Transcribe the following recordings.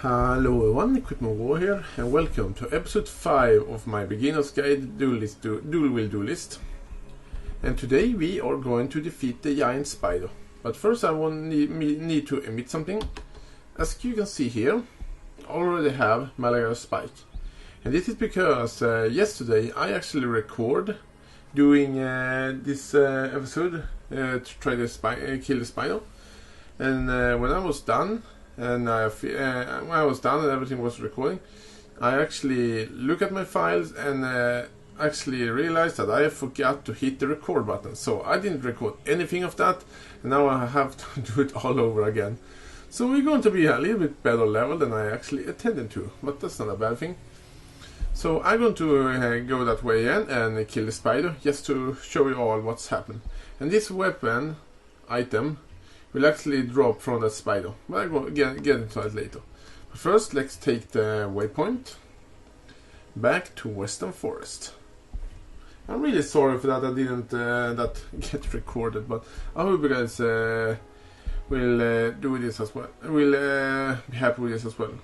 Hello everyone, Equipment War here, and welcome to episode 5 of my beginner's guide Duelist, Wield Duelist. And today we are going to defeat the giant spider. But first I need to emit something. As you can see here, I already have Malaga Spike. And this is because yesterday I actually recorded doing this episode to try to kill the spider. And when I was done, and when I was done and everything was recording, I actually looked at my files and actually realized that I forgot to hit the record button. So I didn't record anything of that, and now I have to do it all over again. So we're going to be a little bit better level than I actually intended to, but that's not a bad thing. So I'm going to go that way again and kill the spider, just to show you all what's happened. And this weapon item will actually drop from that spider, but I'll get into that later. But first, let's take the waypoint back to Western Forest. I'm really sorry for that I didn't that get recorded, but I hope you guys will do this as well. Will be happy with this as well.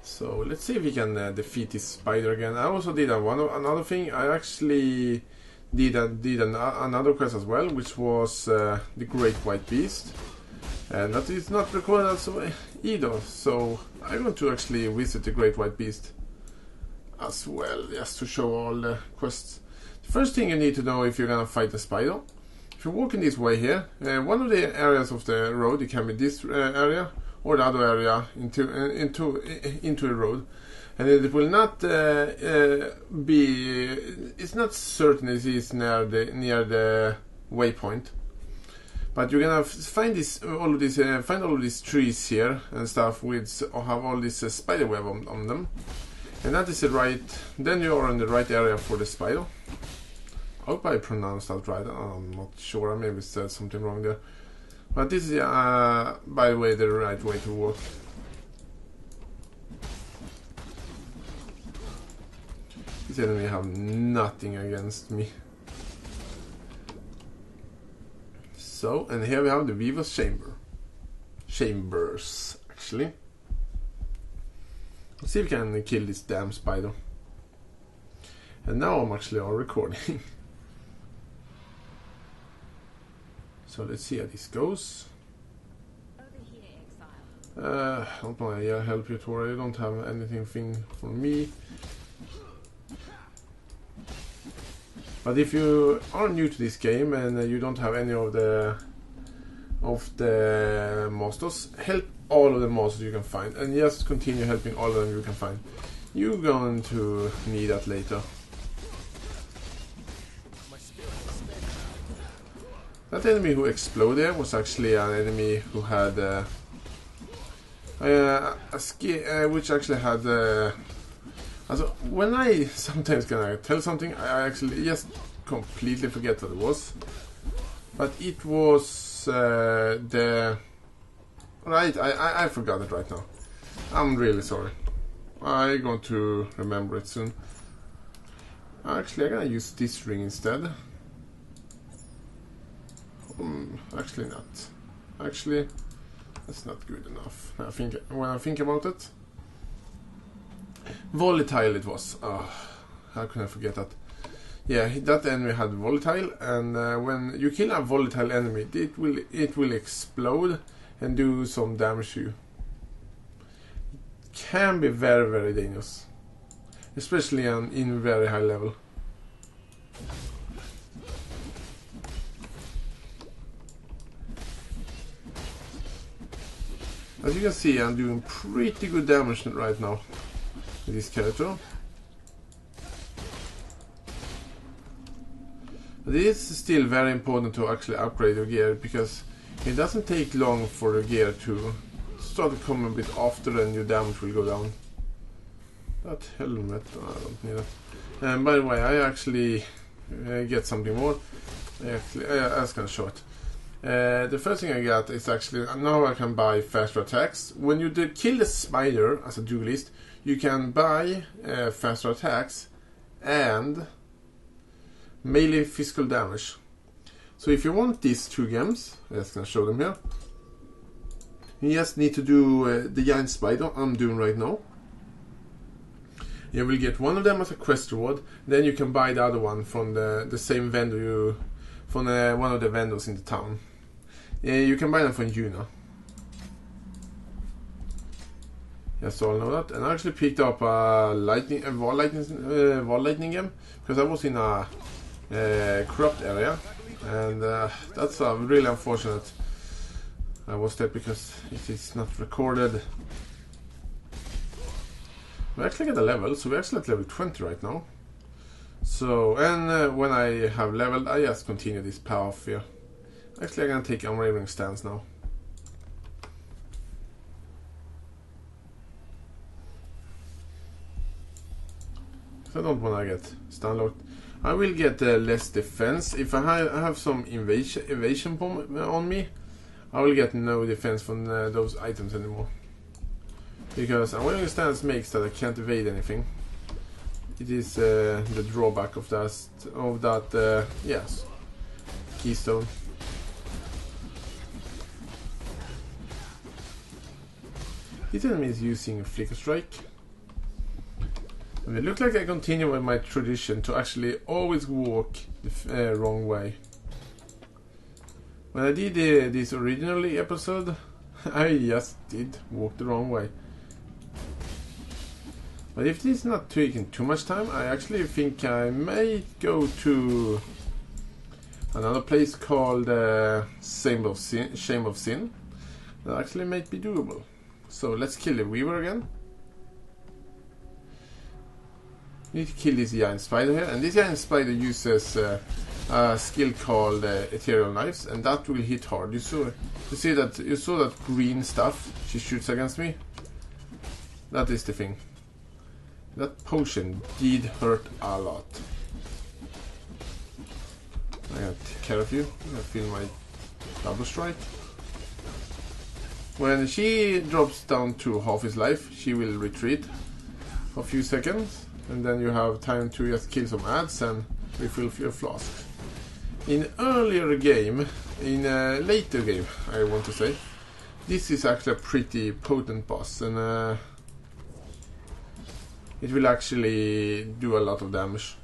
So let's see if we can defeat this spider again. I also did another thing. I actually did another quest as well, which was the Great White Beast, and that is not recorded also either. So I'm going to actually visit the Great White Beast as well, just to show all the quests. The first thing you need to know if you're gonna fight the spider, if you're walking this way here, one of the areas of the road, it can be this area or the other area into the road, and it will not be. It's not certain it is near the waypoint, but you're gonna find all of these trees here and stuff with have all this spider web on them, and that is the right. Then you are in the right area for the spider. I hope I pronounced that right. I'm not sure. I maybe said something wrong there. But this is, by the way, the right way to walk. This enemy have nothing against me. So, and here we have the Weaver's Chamber. Chambers, actually. Let's see if we can kill this damn spider. And now I'm actually on recording. So let's see how this goes. Over here, Exile. Don't want to help you, Tora. You don't have anything for me. But if you are new to this game and you don't have any of the masters, help all of the masters you can find, and just continue helping all of them you can find. You're going to need that later. That enemy who exploded was actually an enemy who had a skill, which actually had. Also, when I sometimes gonna tell something, I actually just completely forget what it was. But it was the right. I forgot it right now. I'm really sorry. I'm going to remember it soon. Actually, I'm gonna use this ring instead. Actually not. Actually, that's not good enough. I think when I think about it, volatile it was. Oh, how can I forget that? Yeah, that enemy had volatile, and when you kill a volatile enemy, it will explode and do some damage to you. It can be very, very dangerous, especially in very high level. As you can see, I'm doing pretty good damage right now with this character. But it is still very important to actually upgrade your gear, because it doesn't take long for the gear to start to come a bit after, and your damage will go down. That helmet, I don't need it. And by the way, I actually get something more. I was gonna show it. The first thing I got is actually, now I can buy faster attacks. When you kill the spider as a duelist, you can buy faster attacks and melee physical damage. So if you want these 2 gems, I'm just gonna show them here. You just need to do the giant spider I'm doing right now. You will get one of them as a quest reward. Then you can buy the other one from the same vendor from one of the vendors in the town. You can buy them from Yuna. Yes, all know that. And I actually picked up a wall lightning gem because I was in a corrupt area, and that's really unfortunate. I was there because it is not recorded. We actually get a level, so we're actually at level 20 right now. So, and when I have leveled, I just continue this path here. Actually, I'm gonna take unwavering stance now. I don't want to get stun locked. I will get less defense. If I have some evasion bomb on me, I will get no defense from those items anymore. Because unwavering stance makes that I can't evade anything. It is the drawback of that yes, keystone. This enemy is using a flicker strike. And it looks like I continue with my tradition to actually always walk the wrong way. When I did this originally episode, I just did walk the wrong way. But if this is not taking too much time, I actually think I may go to another place called Shame of Sin. That actually might be doable. So let's kill the Weaver again. We need to kill this giant spider here, and this giant spider uses a skill called Ethereal Knives, and that will hit hard. You saw that green stuff she shoots against me. That is the thing. That potion did hurt a lot. I gotta take care of you. I gotta feel my double strike. When she drops down to half his life, she will retreat for a few seconds, and then you have time to just kill some ads and refill your flask. In earlier game, in a later game, I want to say, this is actually a pretty potent boss, and it will actually do a lot of damage.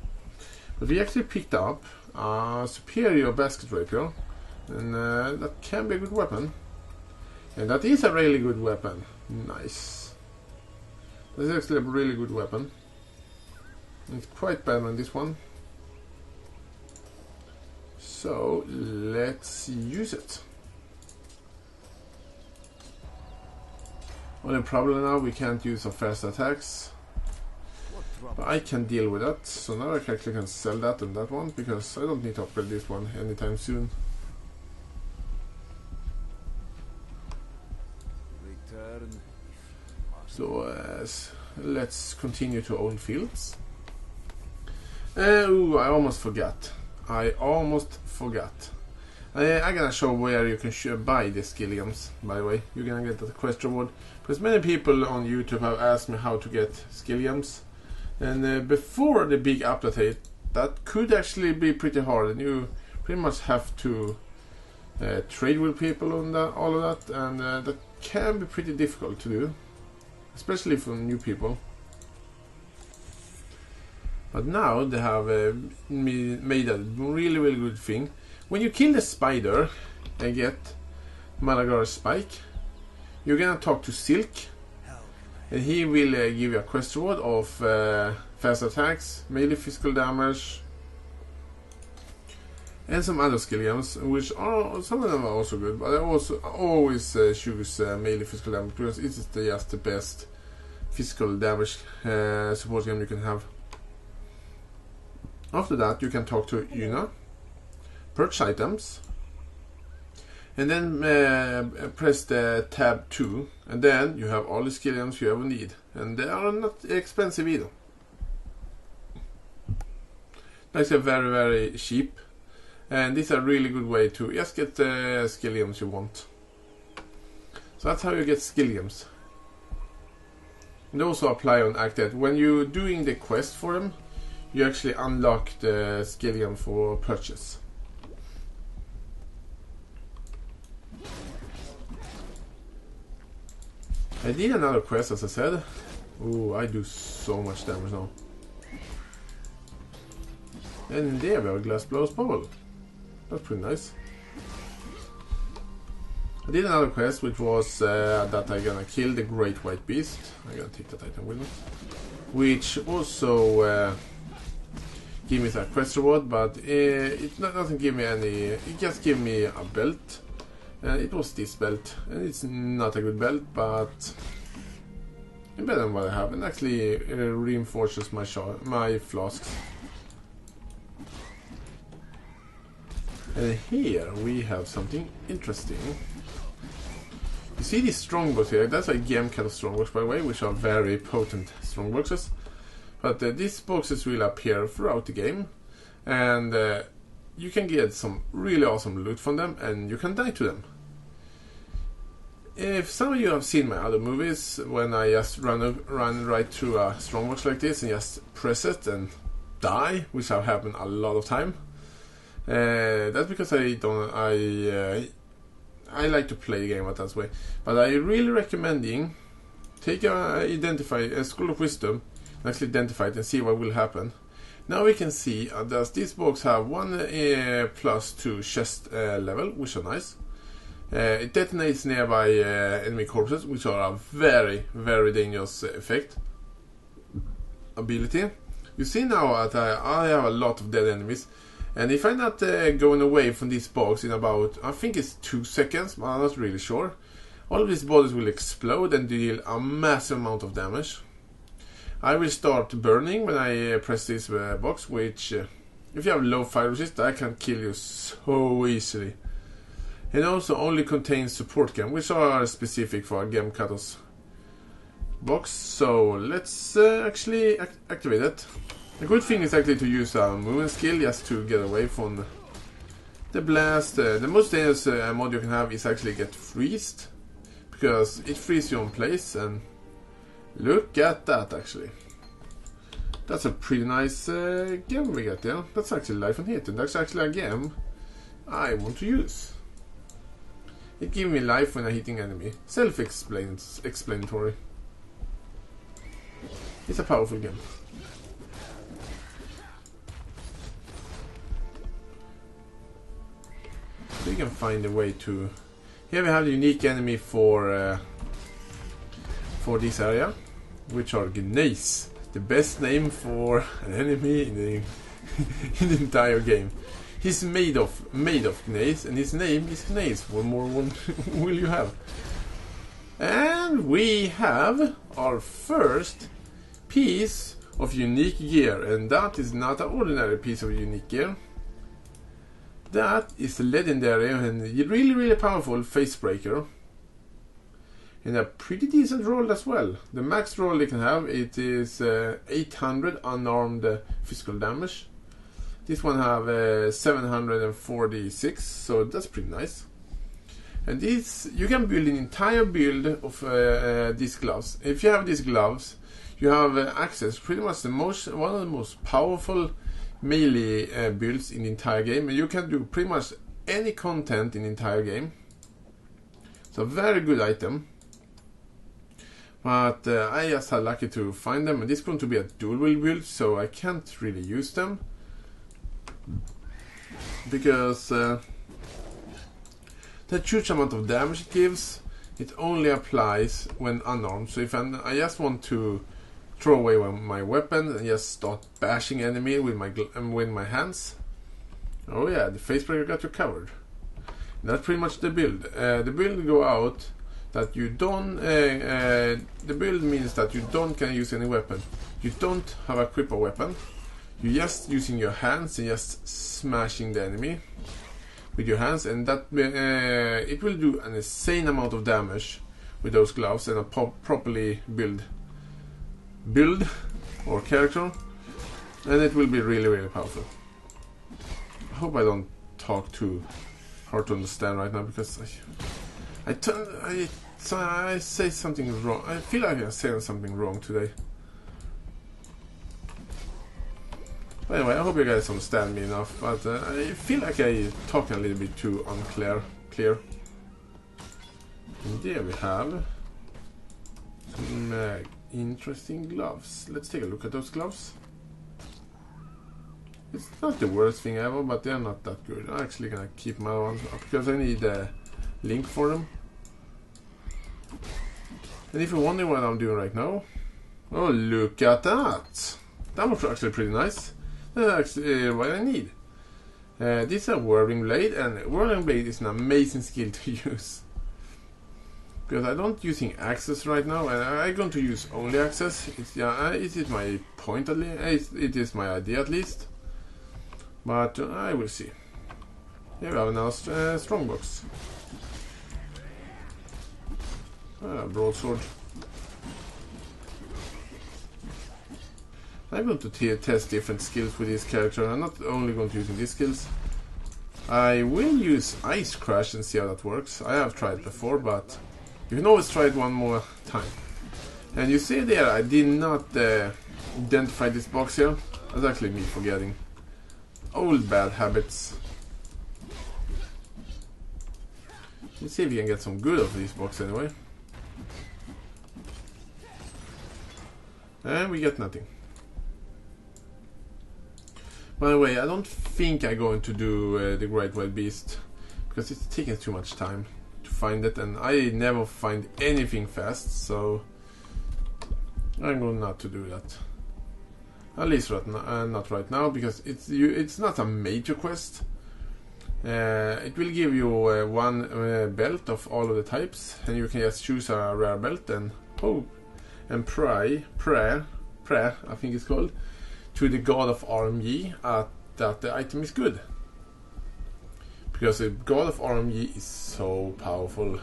But we actually picked up a superior basket rapier, and that can be a good weapon. And that is a really good weapon. Nice. This is actually a really good weapon. It's quite better than this one. So let's use it. Only problem now, we can't use our fast attacks. But I can deal with that. So now I actually can sell that and that one, because I don't need to upgrade this one anytime soon. So let's continue to own fields. Ooh, I almost forgot. I'm gonna show where you can buy these Gilliams, by the way. You're gonna get the quest reward. Because many people on YouTube have asked me how to get Gilliams. And before the big update, that could actually be pretty hard. And you pretty much have to trade with people on that, all of that. And that can be pretty difficult to do. Especially for new people. But now they have made a really, really good thing. When you kill the spider and get Malagara's spike, you're gonna talk to Silk, and he will give you a quest reward of fast attacks, melee physical damage, and some other Gilliams, which are some of them are also good. But I also always choose melee physical damage because it is just the best physical damage support game you can have. After that, you can talk to Yuna, purchase items, and then press the tab 2, and then you have all the Gilliams you ever need, and they are not expensive either. That's a very, very cheap, and this is a really good way to just get the Gilliams you want. So that's how you get Gilliams. And they also apply on Act 8. When you're doing the quest for them, you actually unlock the Gilliam for purchase. I did another quest, as I said. Ooh, I do so much damage now. And there we have a glass blows bubble. That's pretty nice. I did another quest, which was that I'm gonna kill the Great White Beast. I'm gonna take that item with me. Which also give me that quest reward, but it doesn't give me any. It just gave me a belt, and it was this belt, and it's not a good belt, but it's better than what I have, and actually reinforces my flasks. And here we have something interesting. You see these strongbows here? That's a game kind of strongbows, by the way, which are very potent strongboxes. But these boxes will appear throughout the game, and you can get some really awesome loot from them, and you can die to them. If some of you have seen my other movies, when I just run right through a strongbox like this and just press it and die, which have happened a lot of time, that's because I like to play the game that way. But I really recommending take a School of Wisdom, actually identify it and see what will happen. Now we can see that these box have 1 plus 2 chest level, which are nice. It detonates nearby enemy corpses, which are a very, very dangerous effect. Ability. You see now that I have a lot of dead enemies, and if I'm not going away from this box in about, I think it's 2 seconds, but I'm not really sure, all of these bodies will explode and deal a massive amount of damage. I will start burning when I press this box, which if you have low fire resist, I can kill you so easily. It also only contains support gem, which are specific for a gem cutters box. So let's actually activate it. The good thing is actually to use a movement skill just to get away from the blast. The most dangerous mod you can have is actually get freezed, because it freezes you on place, and look at that actually. That's a pretty nice gem we got there. That's actually life and hit, and that's actually a gem I want to use. It gives me life when I'm hitting enemy. Self-explanatory. It's a powerful gem. So you can find a way to... Here we have the unique enemy for this area, which are gneiss. The best name for an enemy in the in the entire game. He's made of gneiss, and his name is gneiss. One more one will you have? And we have our first piece of unique gear, and that is not an ordinary piece of unique gear. That is a legendary and really powerful face breaker. And a pretty decent roll as well. The max roll they can have, it is 800 unarmed physical damage. This one have 746, so that's pretty nice. And this, you can build an entire build of these gloves. If you have these gloves, you have access pretty much one of the most powerful melee builds in the entire game, and you can do pretty much any content in the entire game. It's a very good item. But I just had lucky to find them, and this is going to be a dual wield build, so I can't really use them. Because the huge amount of damage it gives, it only applies when unarmed. So if I just want to throw away my weapon and just start bashing enemy with my hands, oh yeah, the facebreaker got you covered. And that's pretty much the build. The build go out that you don't. The build means that you don't can use any weapon. You don't have a equip a weapon. You're just using your hands and just smashing the enemy with your hands, and that it will do an insane amount of damage with those gloves and a properly build or character, and it will be really powerful. I hope I don't talk too hard to understand right now, because I say something wrong. I feel like I'm saying something wrong today. But anyway, I hope you guys understand me enough, but I feel like I talk a little bit too unclear. And there we have Some interesting gloves. Let's take a look at those gloves. It's not the worst thing ever, but they're not that good. I'm actually gonna keep my ones up because I need a link for them. And if you're wondering what I'm doing right now, oh, look at that! That was actually pretty nice. That's actually what I need. This is a whirling blade, and whirling blade is an amazing skill to use. Because I don't using access right now, and I'm going to use only access. It's, yeah, it is my point at least. It is my idea at least. But I will see. Here we have now strongbox. Broadsword. I'm going to test different skills with this character. I'm not only going to use these skills. I will use Ice Crash and see how that works. I have tried it before, but you can always try it one more time. And you see there, I did not identify this box here. That's actually me forgetting. Old bad habits. Let's see if we can get some good out of this box anyway. And we get nothing. By the way, I don't think I'm going to do the Great Wild Beast because it's taking too much time to find it, and I never find anything fast, so I'm going not to do that. At least not right now, because it's not a major quest. It will give you one belt of all of the types, and you can just choose a rare belt and hope and pray, I think it's called, to the god of RMG that the item is good. Because the god of RMG is so powerful.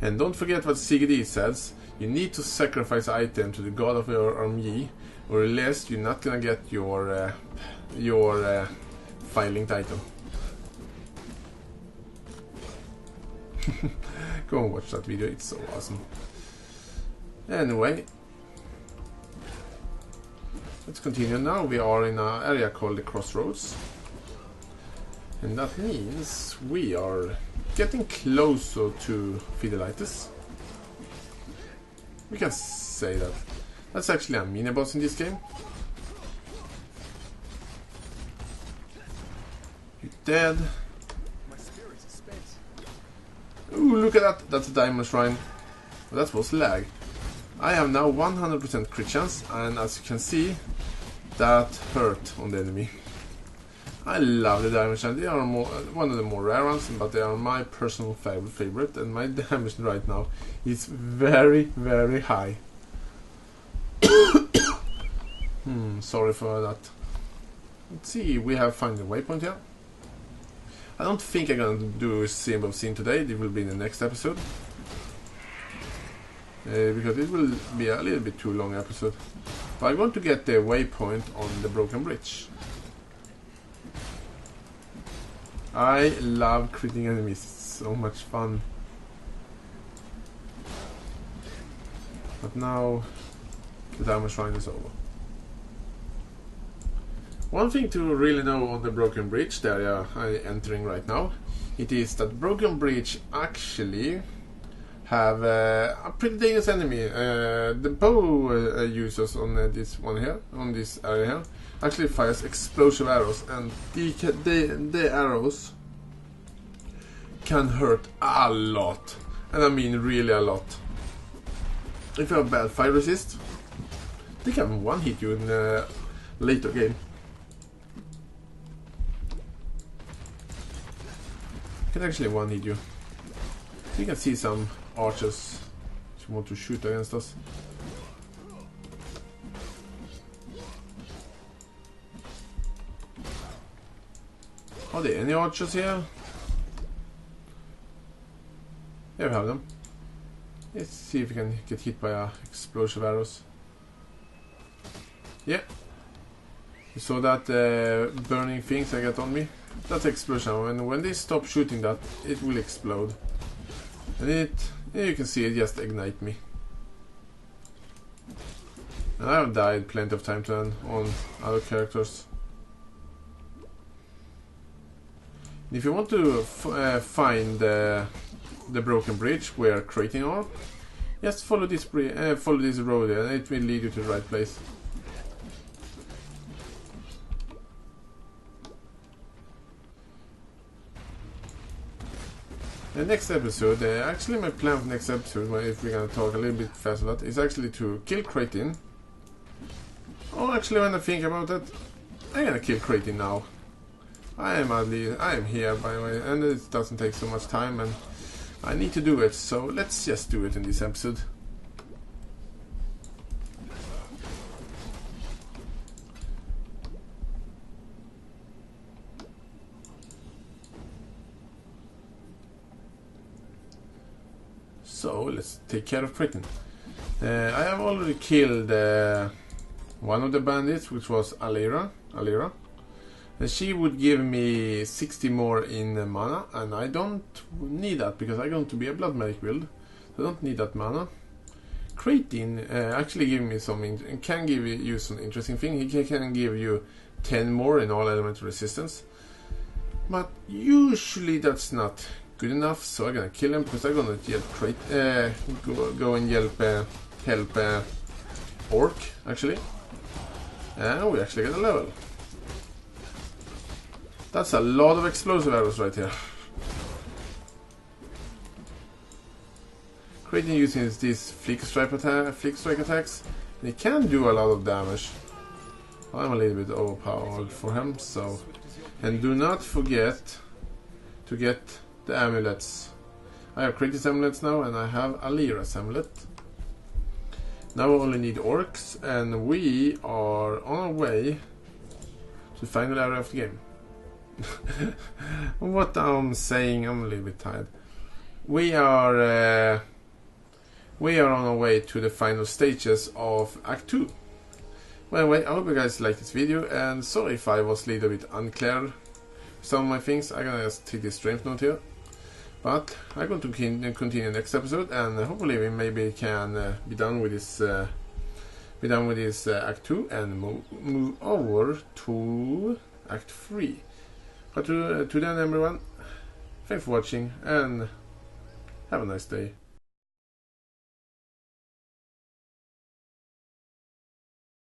And don't forget what CGD says, you need to sacrifice item to the god of your RMG, or else you're not gonna get your file-linked item. Go and watch that video, it's so awesome. Anyway, let's continue now. We are in an area called the Crossroads. And that means we are getting closer to Fidelitis. We can say that. That's actually a mini-boss in this game. You're dead. Ooh, look at that. That's a diamond shrine. Well, that was lag. I have now 100% crit chance, and as you can see, that hurt on the enemy. I love the diamond shrine. They are one of the more rare ones, but they are my personal favorite, and my damage right now is very, very high. Sorry for that. Let's see, we have found the waypoint here. I don't think I'm gonna do a Symbol of Sin today. It will be in the next episode. Because it will be a little bit too long episode. But I want to get the waypoint on the broken bridge. I love critting enemies, it's so much fun. But now the diamond shrine is over. One thing to really know on the broken bridge, the area I'm entering right now, it is that broken bridge actually have a pretty dangerous enemy. The bow users on this one here, on this area here, actually fires explosive arrows, and the arrows can hurt a lot, and I mean really a lot. If you have bad fire resist, they can one hit you in a later game. Can actually one hit you. You can see some archers who want to shoot against us. Are there any archers here? Here we have them. Let's see if we can get hit by explosive arrows. Yeah. You saw that burning things I got on me? That's explosion, and when they stop shooting that, it will explode. And you can see it just ignite me. And I have died plenty of times on other characters. If you want to find the broken bridge where crating are, Just follow this road and it will lead you to the right place. The next episode, actually my plan for next episode, if we're gonna talk a little bit fast about, is actually to kill Kratin. Oh, actually when I think about it, I'm gonna kill Kratin now. I am here by the way, and it doesn't take so much time, and I need to do it, so let's just do it in this episode. So let's take care of Kratin. I have already killed one of the bandits, which was Alira. And she would give me 60 more in mana, and I don't need that because I'm going to be a blood medic build. I don't need that mana. Kratin actually give me some can give you some interesting thing. He can give you 10 more in all element resistance, but usually that's not good enough. So I'm gonna kill him because I'm gonna go and help Orc actually, and we actually get a level. That's a lot of explosive arrows right here. Kratin using these flick strike attacks, and he can do a lot of damage. I'm a little bit overpowered for him, so. And do not forget to get the amulets. I have Kratin's amulets now, and I have Alira's amulet. Now we only need orcs, and we are on our way to the final area of the game. What I'm saying, I'm a little bit tired. We are on our way to the final stages of Act 2. Well, anyway, I hope you guys liked this video, and sorry if I was a little bit unclear some of my things. I'm gonna just take this strength note here, but I'm going to continue next episode, and hopefully we maybe can be done with this Act 2 and move over to Act 3. But to then, everyone, thanks for watching and have a nice day.